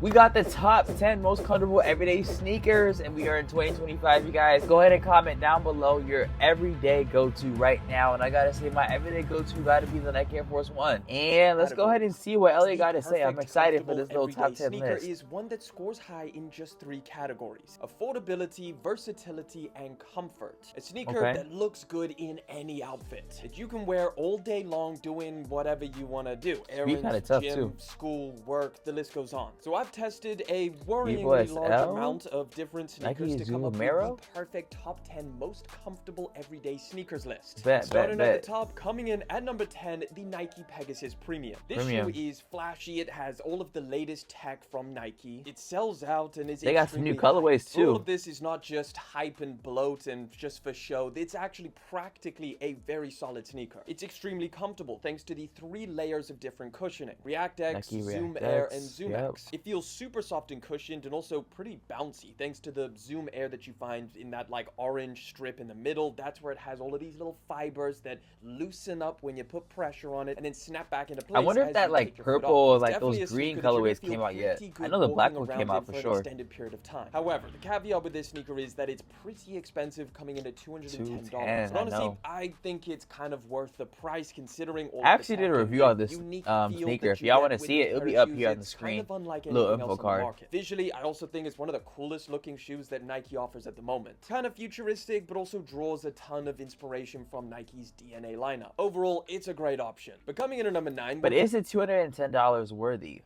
We got the top 10 most comfortable everyday sneakers, and we are in 2025, you guys. Go ahead and comment down below your everyday go-to right now. And I gotta say, my everyday go-to gotta be the Nike Air Force One. And let's go ahead and see what Elliot got to say. I'm excited for this little top 10 sneaker list. Is one that scores high in just 3 categories: affordability, versatility, and comfort. A sneaker that looks good in any outfit, that you can wear all day long doing whatever you want to do. Errands, gym, school, work, the list goes on. So I've tested a worryingly large amount of different sneakers to come up with the perfect top 10 most comfortable everyday sneakers list. Starting at the top, coming in at number 10, the Nike Pegasus Premium. This shoe is flashy. It has all of the latest tech from Nike. It sells out and is got some new colorways too. All of this is not just hype and bloat and just for show. It's actually practically a very solid sneaker. It's extremely comfortable thanks to the 3 layers of different cushioning: React X, Zoom Air, and Zoom X. It feels super soft and cushioned and also pretty bouncy thanks to the Zoom Air that you find in that like orange strip in the middle. That's where it has all of these little fibers that loosen up when you put pressure on it and then snap back into place. I wonder if that like purple or like those green colorways came out yet. I know the black one came out for sure. Extended period of time. However, the caveat with this sneaker is that it's pretty expensive, coming in at $210. And honestly, I think it's kind of worth the price considering all. I actually did a review on this sneaker. If y'all want to see it, it'll be up here on the screen. Little info card. Visually, I also think it's one of the coolest looking shoes that Nike offers at the moment. Kind of futuristic, but also draws a ton of inspiration from Nike's DNA lineup. Overall, it's a great option. But coming in at number 9. But is it $210 worthy?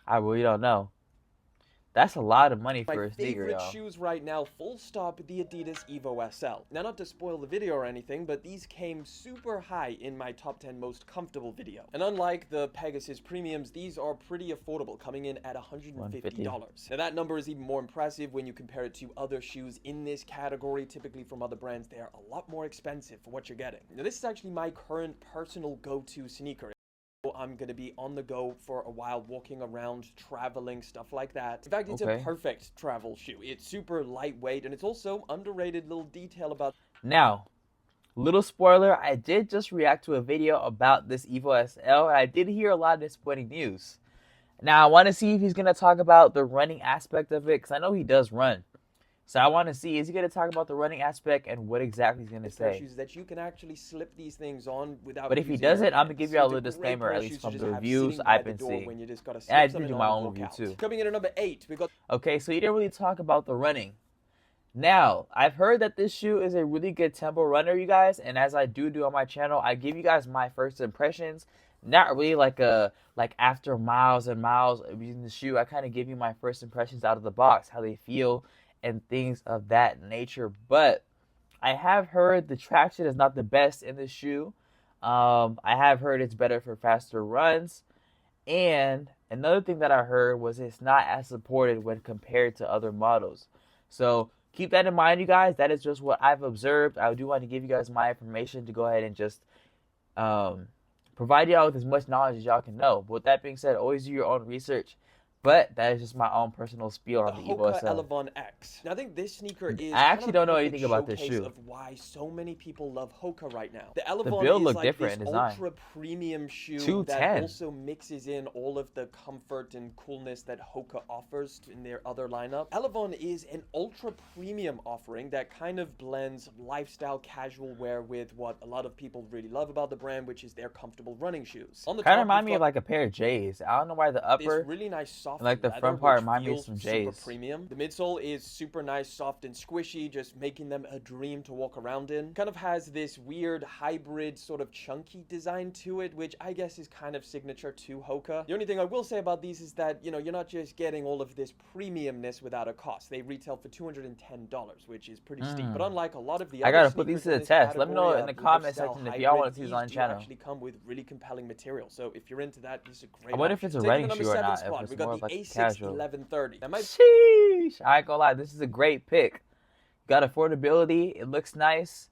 I really don't know. That's a lot of money for a sneaker, y'all. My favorite shoes right now, full stop, the Adidas Evo SL. Now, not to spoil the video or anything, but these came super high in my top 10 most comfortable video. And unlike the Pegasus Premiums, these are pretty affordable, coming in at $150. Now, that number is even more impressive when you compare it to other shoes in this category. Typically from other brands, they are a lot more expensive for what you're getting. Now, this is actually my current personal go-to sneaker. I'm going to be on the go for a while, walking around, traveling, stuff like that. In fact, it's a perfect travel shoe. It's super lightweight, and it's also underrated little detail about... Now, little spoiler, I did just react to a video about this Evo SL, and I did hear a lot of disappointing news. Now, I want to see if he's going to talk about the running aspect of it, because I know he does run. So I want to see, is he going to talk about the running aspect and what exactly he's going to say? That you can actually slip these things on without. But if he doesn't, I'm going to give you a little disclaimer, at least from the reviews I've been seeing. And I did do my own review too. Coming in at number 8, we got... Okay, so he didn't really talk about the running. Now, I've heard that this shoe is a really good tempo runner, you guys. And as I do on my channel, I give you guys my first impressions. Not really like after miles and miles of using the shoe. I kind of give you my first impressions out of the box, how they feel, and things of that nature. But I have heard the traction is not the best in this shoe. I have heard it's better for faster runs. And another thing that I heard was it's not as supported when compared to other models. So keep that in mind, you guys. That is just what I've observed. I do want to give you guys my information to go ahead and just provide y'all with as much knowledge as y'all can know. But with that being said, always do your own research. But that is just my own personal spiel on the Evo SL. Elevon X. Now, I think this sneaker is... I actually don't know anything about this shoe. Of why so many people love Hoka right now. The Elevon build is look like different this in design. ultra premium shoe 210. that also mixes in all of the comfort and coolness that Hoka offers in their other lineup. Elevon is an ultra premium offering that kind of blends lifestyle casual wear with what a lot of people really love about the brand, which is their comfortable running shoes. Kind of remind me of like a pair of J's. I don't know why the upper, really nice soft, like the front part remind me of some J's. Premium. The midsole is super nice, soft and squishy, just making them a dream to walk around in. Kind of has this weird hybrid sort of chunky design to it, which I guess is kind of signature to Hoka. The only thing I will say about these is that, you know, you're not just getting all of this premiumness without a cost. They retail for $210, which is pretty steep. But unlike a lot of the other, I gotta put these to the test. Let me know in the comment section if y'all want to see these on the channel. Actually come with really compelling material. So if you're into that, this is a great. I wonder if it's a running shoe or not. If it's more like a casual. 1130. Sheesh! I ain't gonna lie, this is a great pick. Got affordability, it looks nice,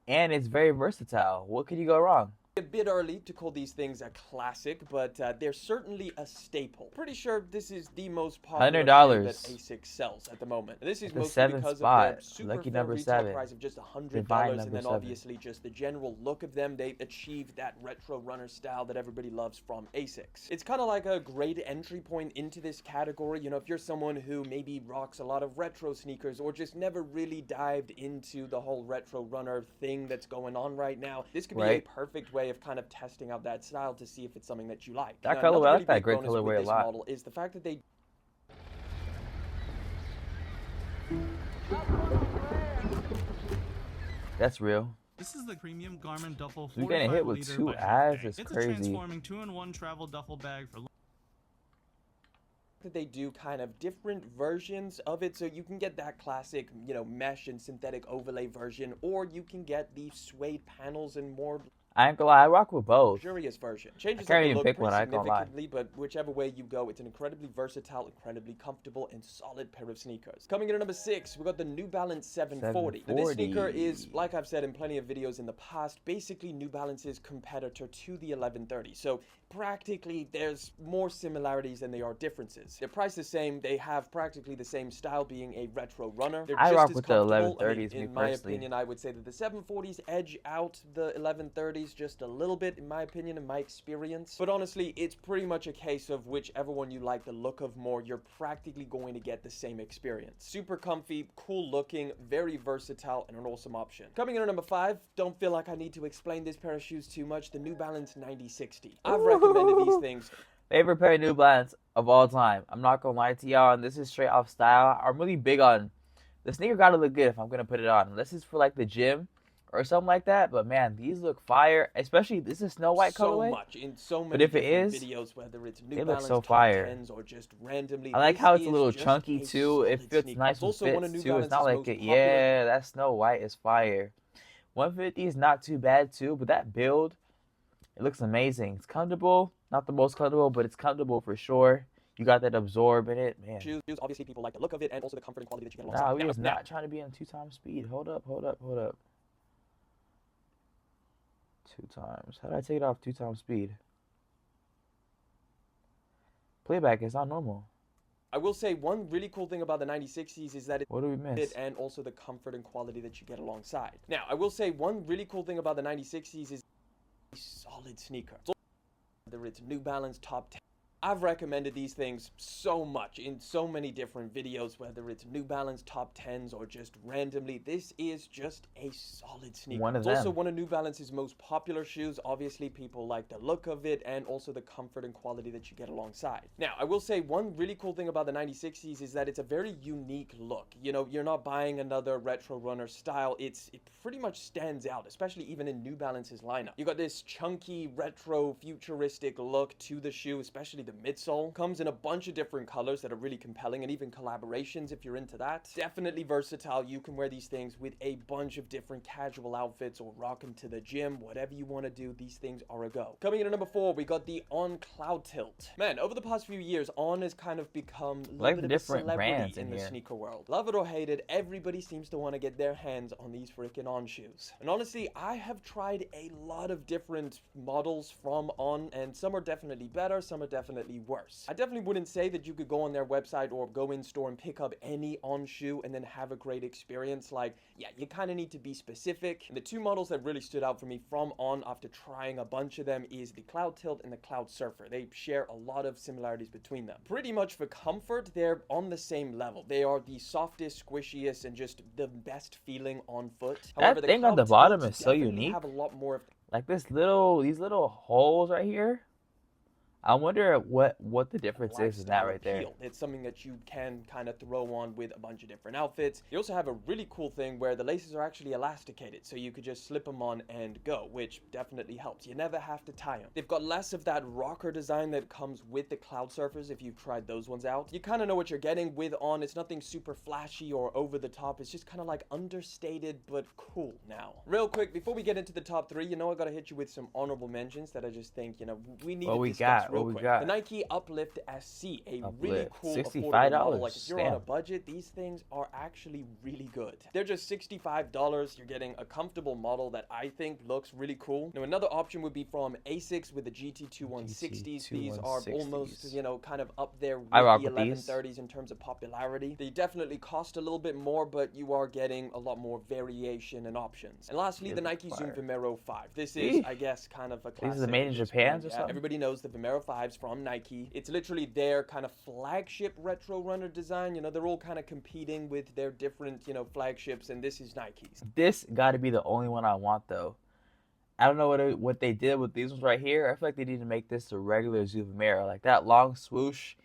and it's very versatile. What could you go wrong? A bit early to call these things a classic, but they're certainly a staple. Pretty sure this is the most popular shoe that $100 ASICS sells at the moment. And this is at the mostly seventh because of their spot. super Lucky fair number retail 7. price of just Divine $100, and number then 7. obviously just the general look of them. They achieved that retro runner style that everybody loves from ASICS. It's kind of like a great entry point into this category. You know, if you're someone who maybe rocks a lot of retro sneakers or just never really dived into the whole retro runner thing that's going on right now, this could be a perfect way of kind of testing out that style to see if it's something that you like. That Now, colorway, another I really like that big gray bonus colorway with a this lot. model is the fact that they That's real. This is the premium Garmin duffel You're getting hit with 2 ads. It's crazy. a transforming 2-in-1 travel duffel bag for that they do kind of different versions of it, so you can get that classic, you know, mesh and synthetic overlay version, or you can get the suede panels and more I ain't gonna lie, I rock with both. luxurious version. Changes I can't up the even look pick pretty one, I ain't gonna lie. significantly, but whichever way you go, it's an incredibly versatile, incredibly comfortable, and solid pair of sneakers. Coming in at number 6, we got the New Balance 740. Now, this sneaker is, like I've said in plenty of videos in the past, basically New Balance's competitor to the 1130. So practically, there's more similarities than there are differences. They're priced the same. They have practically the same style, being a retro runner. They're I just rock as with the comfortable. 1130s, in me my personally. opinion, I would say that the 740s edge out the 1130s just a little bit, in my opinion, in my experience. But honestly, it's pretty much a case of whichever one you like the look of more, you're practically going to get the same experience. Super comfy, cool looking, very versatile, and an awesome option. Coming in at number 5, don't feel like I need to explain this pair of shoes too much, the New Balance 9060. I've recommended these things. Favorite pair of New Balance of all time. I'm not gonna lie to y'all, and this is straight off style. I'm really big on the sneaker. Gotta look good if I'm gonna put it on. This is for like the gym or something like that. But man, these look fire. Especially this is Snow White colorway. So much in so many But if it different is, videos, whether it's New they look Balance so top fire. 10s or just randomly. I like this how it's a is little just chunky a too. It solid fits sneaker. nice It's with also one of fits New too. It's not Balance's like most it. popular. Yeah, that Snow White is fire. 150 is not too bad too, but that build, it looks amazing. It's comfortable. Not the most comfortable, but it's comfortable for sure. You got that absorb in it, man. Shoes, obviously people like the look of it and also the comfort and quality that you get Nah, alongside. we Now, was not trying to be on 2x speed. Hold up. 2x. How did I take it off 2x speed? Playback is not normal. I will say one really cool thing about the 9060s is that What do we miss? and also the comfort and quality that you get alongside. Now, I will say one really cool thing about the 9060s is a solid sneaker. Whether it's New Balance top 10. I've recommended these things so much in so many different videos, whether it's New Balance top 10s or just randomly. This is just a solid sneaker. One of It's them. also one of New Balance's most popular shoes. Obviously, people like the look of it and also the comfort and quality that you get alongside. Now, I will say one really cool thing about the 9060s is that it's a very unique look. You know, you're not buying another retro runner style. It pretty much stands out, especially even in New Balance's lineup. You got this chunky, retro, futuristic look to the shoe, especially the midsole. Comes in a bunch of different colors that are really compelling, and even collaborations if you're into that. Definitely versatile. You can wear these things with a bunch of different casual outfits or rock them to the gym. Whatever you want to do, these things are a go. Coming in at number 4, we got the On Cloud Tilt. Man, over the past few years, On has kind of become a little bit of a different celebrity brands in the here. sneaker world. Love it or hate it, everybody seems to want to get their hands on these freaking On shoes. And honestly, I have tried a lot of different models from On, and some are definitely better, some are definitely worse. I definitely wouldn't say that you could go on their website or go in store and pick up any On shoe and then have a great experience. Like, yeah, you kind of need to be specific. And the two models that really stood out for me from On after trying a bunch of them is the Cloud Tilt and the Cloud Surfer. They share a lot of similarities between them. Pretty much for comfort, they're on the same level. They are the softest, squishiest, and just the best feeling on foot. That thing on the Cloud bottom Tilt is so definitely unique. have a lot more of Like these little holes right here. I wonder what the difference is in that right there. appeal. It's something that you can kind of throw on with a bunch of different outfits. You also have a really cool thing where the laces are actually elasticated, so you could just slip them on and go, which definitely helps. You never have to tie them. They've got less of that rocker design that comes with the Cloud Surfers if you've tried those ones out. You kind of know what you're getting with On. It's nothing super flashy or over the top. It's just kind of like understated but cool now. Real quick, before we get into the top 3, you know I gotta hit you with some honorable mentions that I just think, you know, we need to discuss real we quick. got? The Nike Uplift SC, a really Uplift. cool $65. affordable model. Like if you're on a Damn. budget, these things are actually really good. They're just $65. You're getting a comfortable model that I think looks really cool. Now another option would be from ASICS with the GT2160s. These are almost, you know, kind of up there with I rock the with these. 1130s in terms of popularity. They definitely cost a little bit more, but you are getting a lot more variation and options. And lastly, the Nike Zoom Vomero 5. This is, I guess, kind of a classic. These are made in Japan or something? Everybody knows the Vomero 5s from Nike. It's literally their kind of flagship retro runner design. You know, they're all kind of competing with their different, you know, flagships, and this is Nike's. This got to be the only one I want, though. I don't know what they did with these ones right here. I feel like they need to make this a regular Zoom Vomero. Like that long swoosh.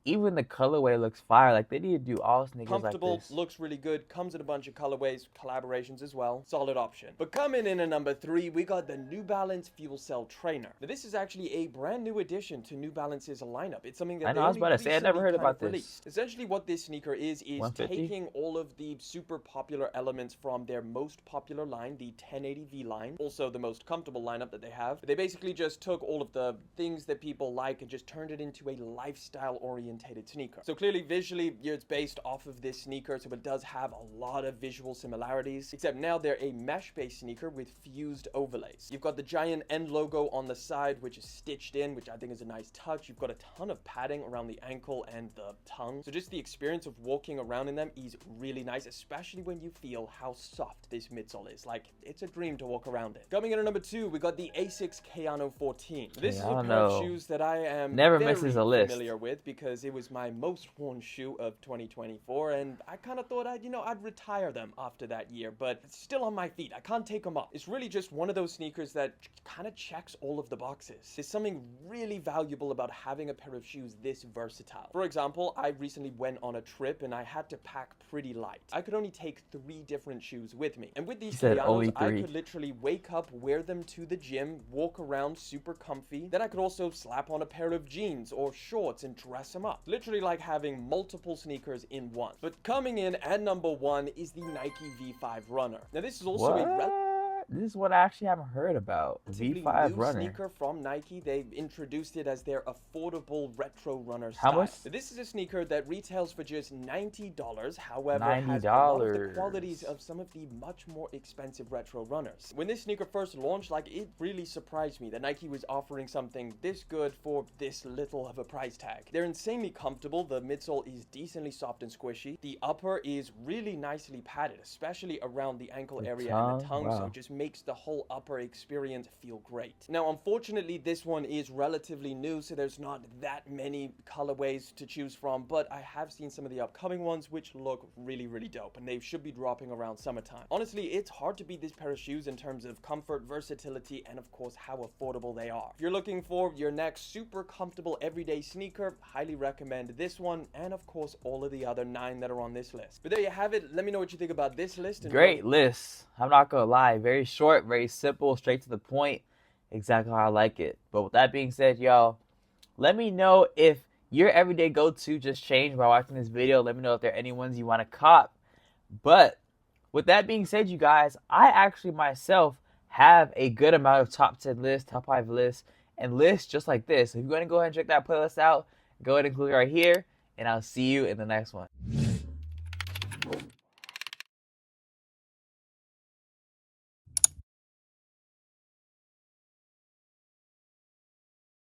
Even the colorway looks fire. Like they need to do all sneakers like Comfortable, this. looks really good, comes in a bunch of colorways, collaborations as well. Solid option. But coming in at number 3, we got the New Balance Fuel Cell Trainer. Now this is actually a brand new addition to New Balance's lineup. It's something that I know, I was about to say, I never heard about this. Released. Essentially what this sneaker is 150? taking all of the super popular elements from their most popular line, the 1080V line, also the most comfortable lineup that they have. They basically just took all of the things that people like and just turned it into a lifestyle oriented sneaker. So clearly visually it's based off of this sneaker, so it does have a lot of visual similarities, except now they're a mesh based sneaker with fused overlays. You've got the giant N logo on the side, which is stitched in, which I think is a nice touch. You've got a ton of padding around the ankle and the tongue, so just the experience of walking around in them is really nice, especially when you feel how soft this midsole is. Like, it's a dream to walk around in. Coming in at number 2, we got the ASICS Kayano 14. This is a pair of shoes that I am never very misses a list. familiar with because it was my most worn shoe of 2024, and I kind of thought I'd retire them after that year, but it's still on my feet. I can't take them off. It's really just one of those sneakers that kind of checks all of the boxes. There's something really valuable about having a pair of shoes this versatile. For example, I recently went on a trip and I had to pack pretty light. I could only take 3 different shoes with me, and with these Kayanos, I could literally wake up, wear them to the gym, walk around super comfy. Then I could also slap on a pair of jeans or shorts and dress them up. Literally like having multiple sneakers in one. But coming in at number 1 is the Nike V5 Runner. Now this is also This is what I actually haven't heard about. V5 new Runner. Sneaker from Nike. They introduced it as their affordable retro runner How style. much? So this is a sneaker that retails for just $90. However, $90. has a lot of the qualities of some of the much more expensive retro runners. When this sneaker first launched, like, it really surprised me that Nike was offering something this good for this little of a price tag. They're insanely comfortable. The midsole is decently soft and squishy. The upper is really nicely padded, especially around the ankle area and the tongue. So it just makes the whole upper experience feel great. Now, unfortunately, this one is relatively new, so there's not that many colorways to choose from, but I have seen some of the upcoming ones which look really, really dope, and they should be dropping around summertime. Honestly, it's hard to beat this pair of shoes in terms of comfort, versatility, and of course, how affordable they are. If you're looking for your next super comfortable everyday sneaker, highly recommend this one, and of course, all of the other 9 that are on this list. But there you have it. Let me know what you think about this list. And great list. I'm not gonna lie, very short, very simple, straight to the point, exactly how I like it. But with that being said, y'all, let me know if your everyday go-to just changed by watching this video. Let me know if there are any ones you want to cop. But with that being said, you guys, I actually myself have a good amount of top 10 lists, top 5 lists, and lists just like this. So if you're going to go ahead and check that playlist out, go ahead and click right here, and I'll see you in the next one.